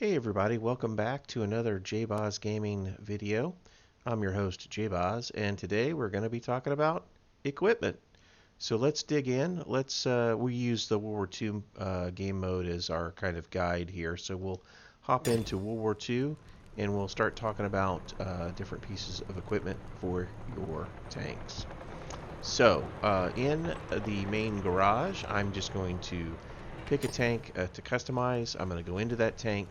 Hey everybody, welcome back to another JBoz Gaming video. I'm your host JBoz, and today we're going to be talking about equipment. So let's dig in. We use the World War II game mode as our kind of guide here. So we'll hop into World War II and we'll start talking about different pieces of equipment for your tanks. So in the main garage, I'm just going to pick a tank to customize. I'm going to go into that tank.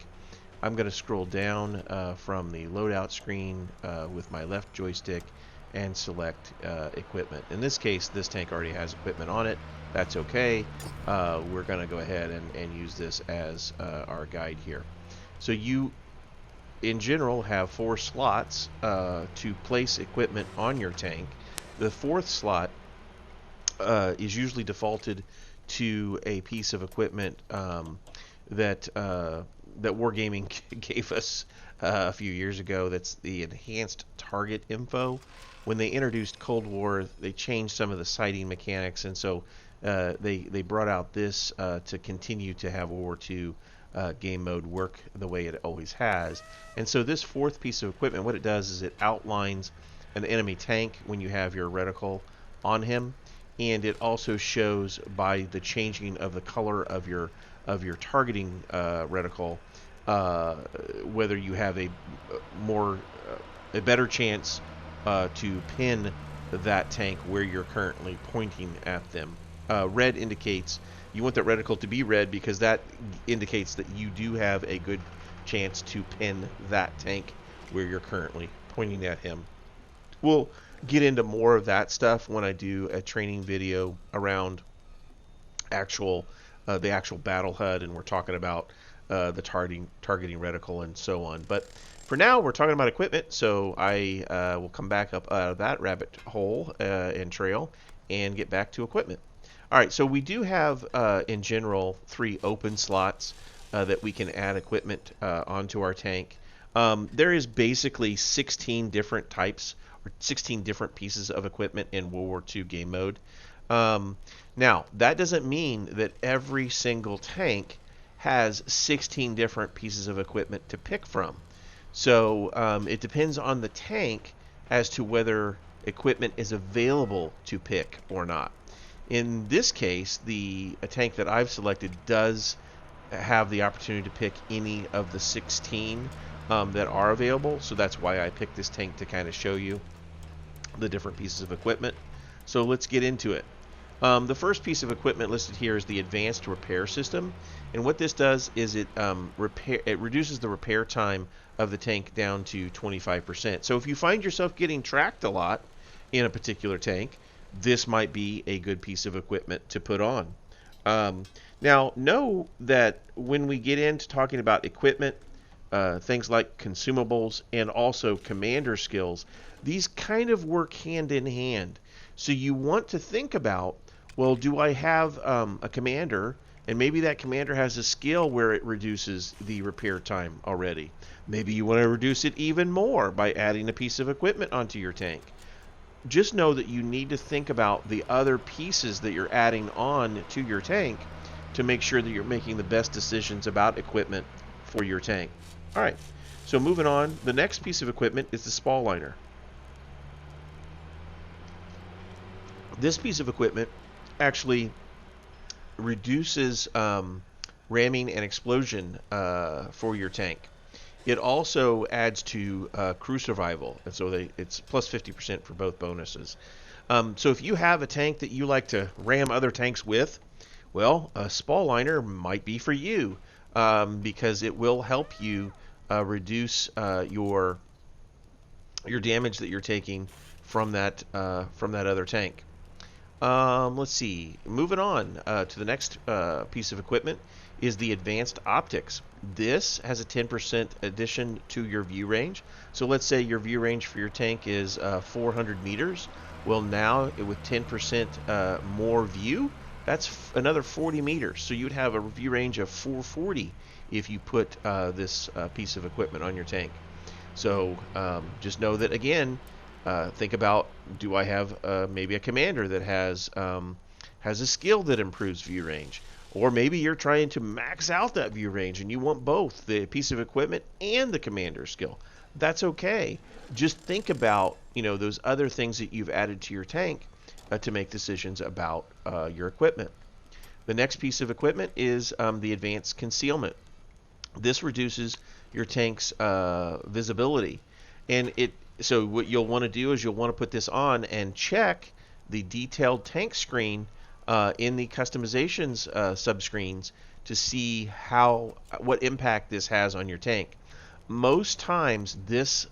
I'm going to scroll down from the loadout screen with my left joystick and select equipment. In this case, this tank already has equipment on it. That's okay. We're going to go ahead and use this as our guide here. So you, in general, have 4 slots to place equipment on your tank. The 4th slot is usually defaulted to a piece of equipment that Wargaming gave us a few years ago. That's the enhanced target info. When they introduced Cold War, they changed some of the sighting mechanics, and so they brought out this to continue to have World War II game mode work the way it always has. And so this 4th piece of equipment, what it does is it outlines an enemy tank when you have your reticle on him, and it also shows by the changing of the color of your targeting reticle whether you have a better chance to pin that tank where you're currently pointing at them. Red indicates you want that reticle to be red because that indicates that you do have a good chance to pin that tank where you're currently pointing at him. We'll get into more of that stuff when I do a training video around the actual battle HUD, and we're talking about the targeting reticle and so on. But for now, we're talking about equipment, so I will come back up out of that rabbit hole and trail and get back to equipment. All right, so we do have, in general, 3 open slots that we can add equipment onto our tank. There is basically 16 different types or 16 different pieces of equipment in World War II game mode. Now, that doesn't mean that every single tank has 16 different pieces of equipment to pick from. So it depends on the tank as to whether equipment is available to pick or not. In this case, a tank that I've selected does have the opportunity to pick any of the 16 that are available. So that's why I picked this tank, to kind of show you the different pieces of equipment. So let's get into it. The first piece of equipment listed here is the advanced repair system, and what this does is it reduces the repair time of the tank down to 25%. So if you find yourself getting tracked a lot in a particular tank, this might be a good piece of equipment to put on. Now, know that when we get into talking about equipment, things like consumables and also commander skills, these kind of work hand in hand. So you want to think about, well, do I have a commander, and maybe that commander has a skill where it reduces the repair time already. Maybe you want to reduce it even more by adding a piece of equipment onto your tank. Just know that you need to think about the other pieces that you're adding on to your tank to make sure that you're making the best decisions about equipment for your tank. All right, so moving on, the next piece of equipment is the spall liner. This piece of equipment actually reduces ramming and explosion for your tank. It also adds to crew survival, and so it's plus 50% for both bonuses. So if you have a tank that you like to ram other tanks with, well, a spall liner might be for you, because it will help you reduce your damage that you're taking from that other tank. Let's see. Moving on to the next piece of equipment is the advanced optics. This has a 10% addition to your view range. So let's say your view range for your tank is 400 meters. Well, now with 10% more view, that's another 40 meters. So you'd have a view range of 440 if you put this piece of equipment on your tank. So just know that, again, think about, do I have maybe a commander that has a skill that improves view range? Or maybe you're trying to max out that view range and you want both the piece of equipment and the commander skill. That's okay. Just think about, those other things that you've added to your tank to make decisions about your equipment. The next piece of equipment is the advanced concealment. This reduces your tank's visibility, and so what you'll want to do is you'll want to put this on and check the detailed tank screen in the customizations subscreens to see what impact this has on your tank. Most times, this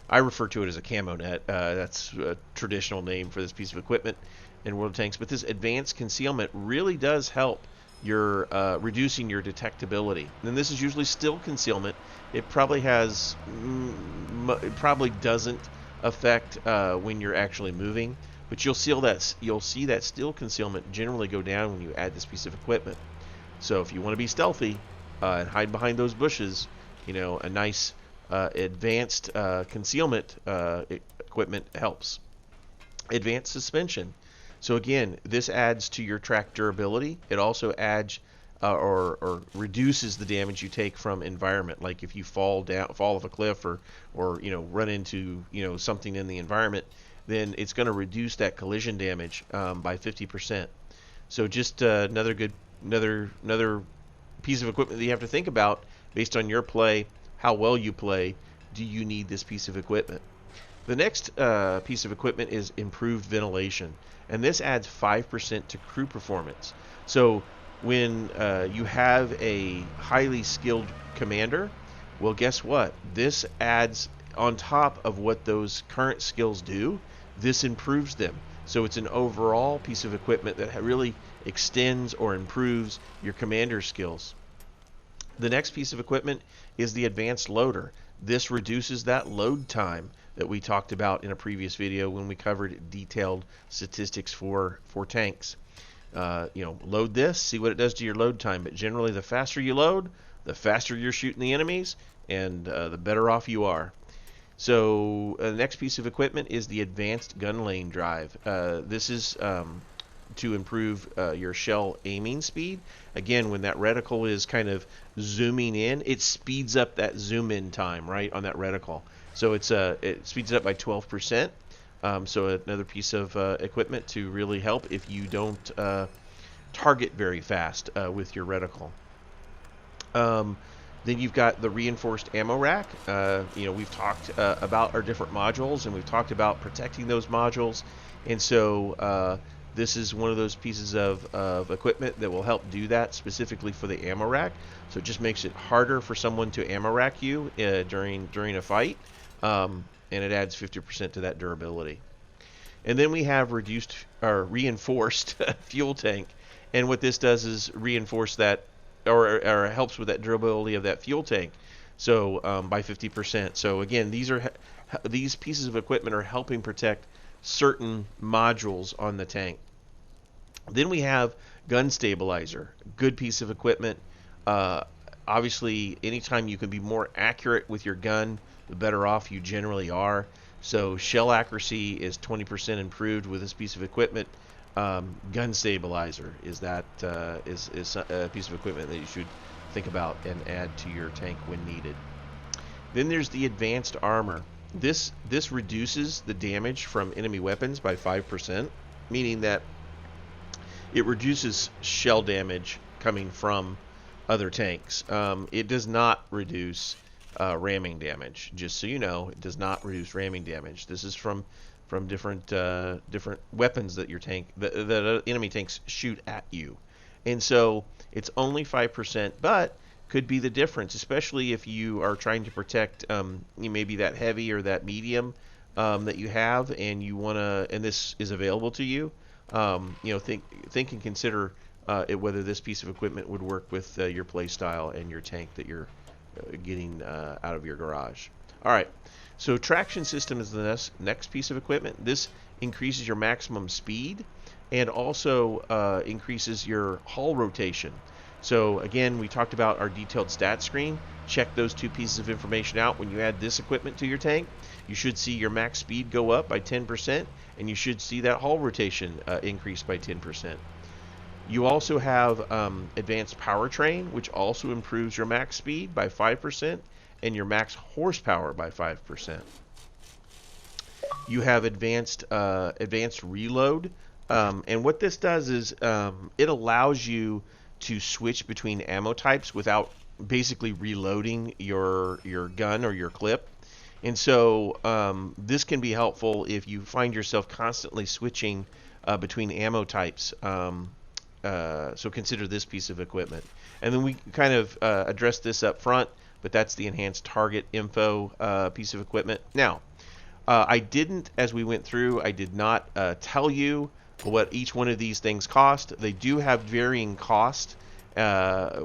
I refer to it as a Camo Net. That's a traditional name for this piece of equipment in World of Tanks. But this advanced concealment really does help your reducing your detectability. And this is usually still concealment. It probably doesn't affect when you're actually moving, but you'll see that still concealment generally go down when you add this piece of equipment. So if you want to be stealthy and hide behind those bushes, a nice advanced concealment equipment helps. Advanced suspension. So again, this adds to your track durability. It also adds or reduces the damage you take from environment. Like if you fall off a cliff or run into something in the environment, then it's going to reduce that collision damage by 50%. So just another piece of equipment that you have to think about based on your play, how well you play. Do you need this piece of equipment? The next piece of equipment is improved ventilation, and this adds 5% to crew performance. So when you have a highly skilled commander, well, guess what? This adds on top of what those current skills do. This improves them. So it's an overall piece of equipment that really extends or improves your commander skills. The next piece of equipment is the advanced loader. This reduces that load time that we talked about in a previous video when we covered detailed statistics for tanks. Load this, see what it does to your load time. But generally, the faster you load, the faster you're shooting the enemies, and the better off you are. So the next piece of equipment is the advanced gun lane drive. This is to improve your shell aiming speed. Again, when that reticle is kind of zooming in, it speeds up that zoom in time, right, on that reticle. So it speeds it up by 12%. So another piece of equipment to really help if you don't target very fast with your reticle. Then you've got the reinforced ammo rack. We've talked about our different modules, and we've talked about protecting those modules. And so this is one of those pieces of equipment that will help do that specifically for the ammo rack. So it just makes it harder for someone to ammo rack you during a fight, and it adds 50% to that durability. And then we have reinforced fuel tank, and what this does is reinforce that, or helps with that durability of that fuel tank. So by 50%. So again, these pieces of equipment are helping protect certain modules on the tank. Then we have gun stabilizer, good piece of equipment. Obviously, anytime you can be more accurate with your gun, the better off you generally are. So shell accuracy is 20% improved with this piece of equipment. Gun stabilizer is a piece of equipment that you should think about and add to your tank when needed. Then there's the advanced armor. This reduces the damage from enemy weapons by 5%, meaning that it reduces shell damage coming from other tanks. It does not reduce ramming damage. Just so you know, it does not reduce ramming damage. This is from different weapons that that enemy tanks shoot at you, and so it's only 5%, but could be the difference, especially if you are trying to protect maybe that heavy or that medium that you have, and this is available to you. Think and consider whether this piece of equipment would work with your play style and your tank that you're getting out of your garage. All right, so traction system is the next piece of equipment. This increases your maximum speed and also increases your hull rotation. So again, we talked about our detailed stat screen. Check those two pieces of information out. When you add this equipment to your tank, you should see your max speed go up by 10%, and you should see that hull rotation increase by 10%. You also have advanced powertrain, which also improves your max speed by 5% and your max horsepower by 5%. You have advanced reload, and what this does is it allows you to switch between ammo types without basically reloading your gun or your clip. And so this can be helpful if you find yourself constantly switching between ammo types. So consider this piece of equipment. And then we kind of address this up front, but that's the enhanced target info piece of equipment. Now, I didn't, as we went through, I did not tell you what each one of these things cost. They do have varying costs that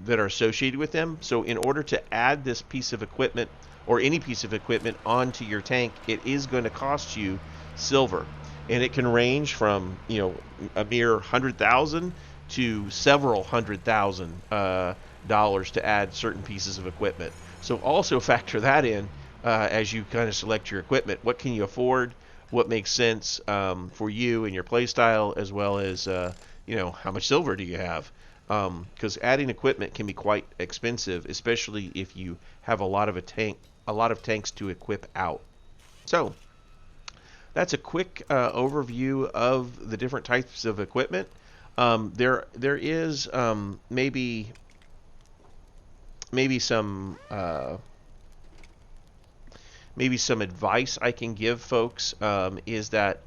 are associated with them. So in order to add this piece of equipment or any piece of equipment onto your tank, it is going to cost you silver. And it can range from, a mere 100,000 to several $100,000 to add certain pieces of equipment. So also factor that in as you kind of select your equipment. What can you afford? What makes sense for you and your play style, as well as how much silver do you have? Because adding equipment can be quite expensive, especially if you have a lot of tanks to equip out. So that's a quick overview of the different types of equipment. There is maybe some advice I can give folks is that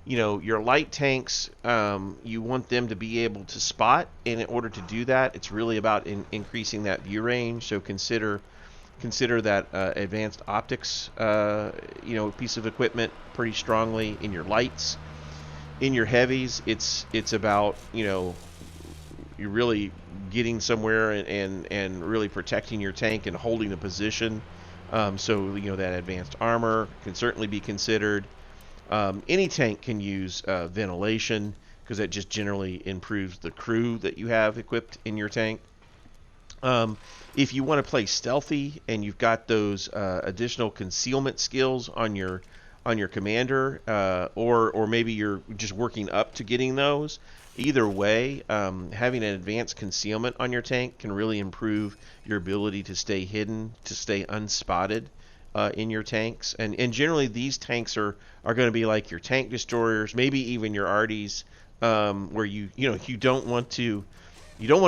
your light tanks, you want them to be able to spot, and in order to do that, it's really about increasing that view range. So consider that advanced optics piece of equipment pretty strongly in your lights. In your heavies, it's about you're really getting somewhere and really protecting your tank and holding a position. So that advanced armor can certainly be considered. Any tank can use ventilation, because that just generally improves the crew that you have equipped in your tank. If you want to play stealthy and you've got those additional concealment skills on your commander, or maybe you're just working up to getting those, either way, having an advanced concealment on your tank can really improve your ability to stay hidden, to stay unspotted in your tanks. And generally these tanks are going to be like your tank destroyers, maybe even your arties, where you don't want to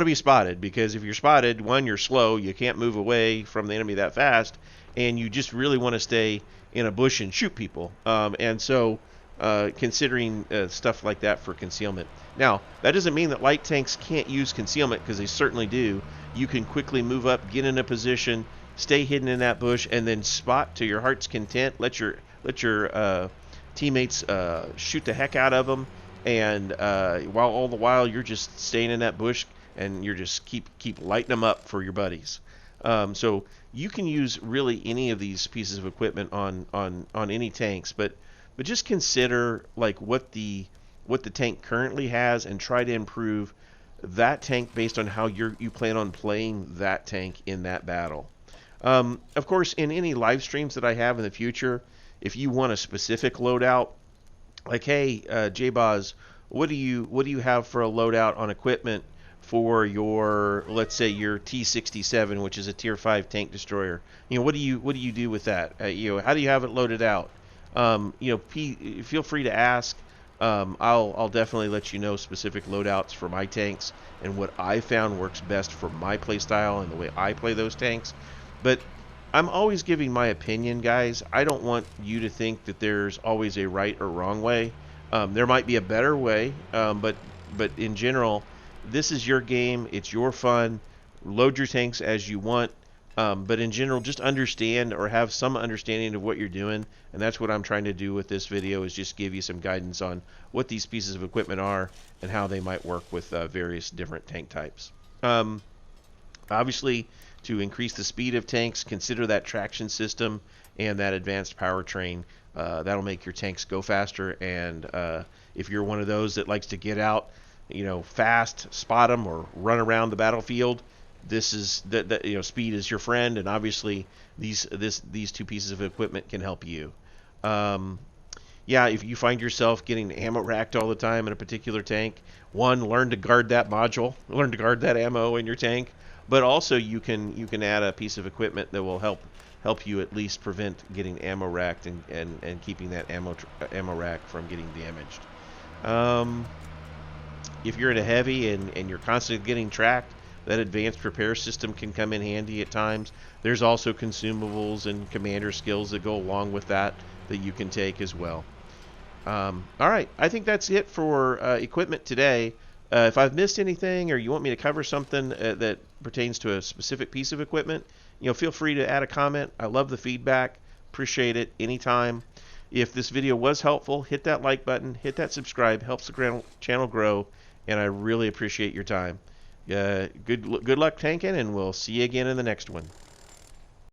be spotted, because if you're spotted, one, you're slow, you can't move away from the enemy that fast, and you just really want to stay in a bush and shoot people. And so considering stuff like that for concealment. Now, that doesn't mean that light tanks can't use concealment, because they certainly do. You can quickly move up, get in a position, stay hidden in that bush, and then spot to your heart's content. Let your teammates shoot the heck out of them, and while all the while you're just staying in that bush, and you're just keep lighting them up for your buddies. So you can use really any of these pieces of equipment on any tanks, but just consider like what the tank currently has, and try to improve that tank based on how you plan on playing that tank in that battle. Of course, in any live streams that I have in the future, if you want a specific loadout, like, hey, J-Boz, what do you have for a loadout on equipment for your, let's say, your T-67, which is a tier 5 tank destroyer? What do you do with that? How do you have it loaded out? Feel free to ask. I'll definitely let you know specific loadouts for my tanks and what I found works best for my playstyle and the way I play those tanks. But I'm always giving my opinion, guys. I don't want you to think that there's always a right or wrong way. There might be a better way, but in general, this is your game. It's your fun. Load your tanks as you want. But in general, just understand, or have some understanding of what you're doing. And that's what I'm trying to do with this video, is just give you some guidance on what these pieces of equipment are and how they might work with various different tank types. Obviously, to increase the speed of tanks, consider that traction system and that advanced powertrain. That'll make your tanks go faster. And if you're one of those that likes to get out, fast, spot them, or run around the battlefield, this is that speed is your friend, and obviously these two pieces of equipment can help you. Yeah, if you find yourself getting ammo racked all the time in a particular tank, one, learn to guard that module, learn to guard that ammo in your tank, but also you can add a piece of equipment that will help you at least prevent getting ammo racked and keeping that ammo rack from getting damaged. Um, if you're in a heavy and you're constantly getting tracked, that advanced repair system can come in handy at times. There's also consumables and commander skills that go along with that you can take as well. All right, I think that's it for equipment today. If I've missed anything or you want me to cover something that pertains to a specific piece of equipment, feel free to add a comment. I love the feedback. Appreciate it anytime. If this video was helpful, hit that like button, hit that subscribe, helps the channel grow, and I really appreciate your time. Good luck tanking, and we'll see you again in the next one.